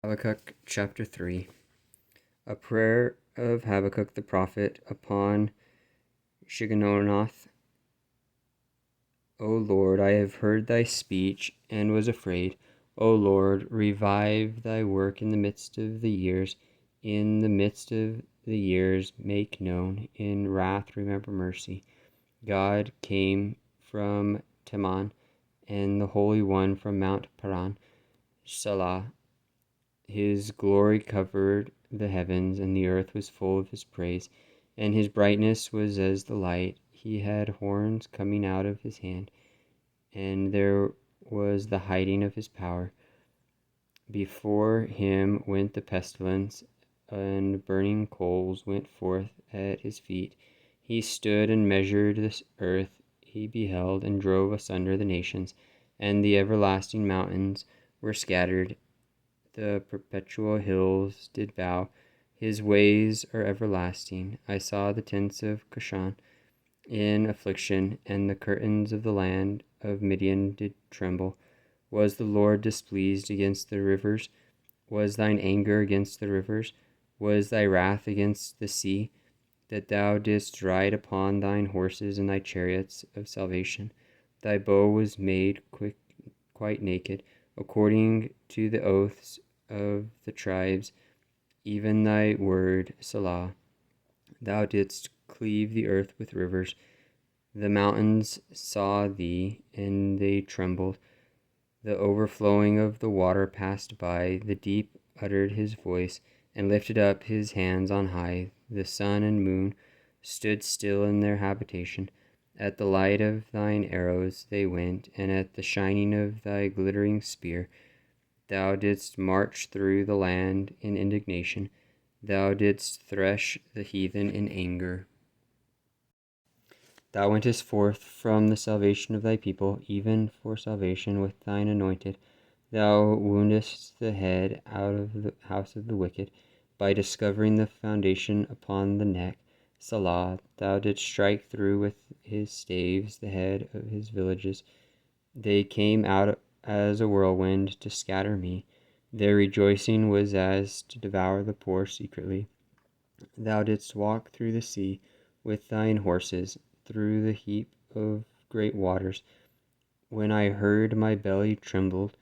Habakkuk chapter 3. A prayer of Habakkuk the prophet upon Shigionoth. O Lord, I have heard thy speech and was afraid. O Lord, revive thy work in the midst of the years. In the midst of the years make known. In wrath remember mercy. God came from Teman, and the Holy One from Mount Paran. Selah. His glory covered the heavens, and the earth was full of his praise. And his brightness was as the light. He had horns coming out of his hand, and there was the hiding of his power. Before him went the pestilence, and burning coals went forth at his feet. He stood and measured the earth. He beheld and drove asunder the nations, and the everlasting mountains were scattered. The perpetual hills did bow. His ways are everlasting. I saw the tents of Cushan in affliction, and the curtains of the land of Midian did tremble. Was the Lord displeased against the rivers? Was thine anger against the rivers? Was thy wrath against the sea, that thou didst ride upon thine horses and thy chariots of salvation? Thy bow was made quite naked, according to the oaths of the tribes, even thy word, Selah. Thou didst cleave the earth with rivers. The mountains saw thee, and they trembled. The overflowing of the water passed by. The deep uttered his voice, and lifted up his hands on high. The sun and moon stood still in their habitation. At the light of thine arrows they went, and at the shining of thy glittering spear. Thou didst march through the land in indignation. Thou didst thresh the heathen in anger. Thou wentest forth from the salvation of thy people, even for salvation with thine anointed. Thou woundest the head out of the house of the wicked, by discovering the foundation upon the neck. Selah. Thou didst strike through with his staves the head of his villages. They came out as a whirlwind to scatter me. Their rejoicing was as to devour the poor secretly. Thou didst walk through the sea with thine horses, through the heap of great waters. When I heard, my belly trembled,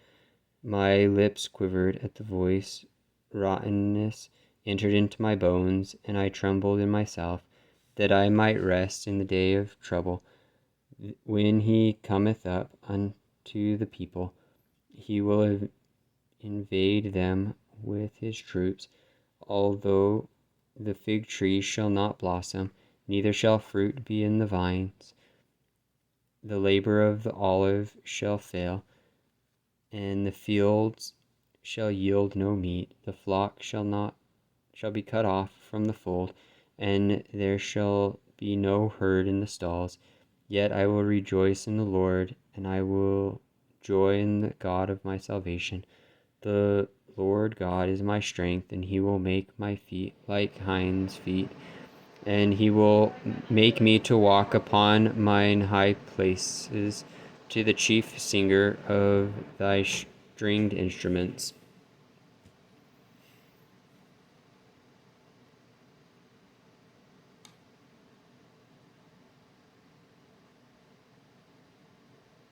my lips quivered at the voice. Rottenness entered into my bones, and I trembled in myself, that I might rest in the day of trouble. When he cometh up unto the people, he will invade them with his troops. Although the fig tree shall not blossom, neither shall fruit be in the vines, the labor of the olive shall fail, and the fields shall yield no meat. The flock shall be cut off from the fold, and there shall be no herd in the stalls. Yet I will rejoice in the Lord, and I will joy in the God of my salvation. The Lord God is my strength, and he will make my feet like hinds' feet, and he will make me to walk upon mine high places, to the chief singer of thy stringed instruments.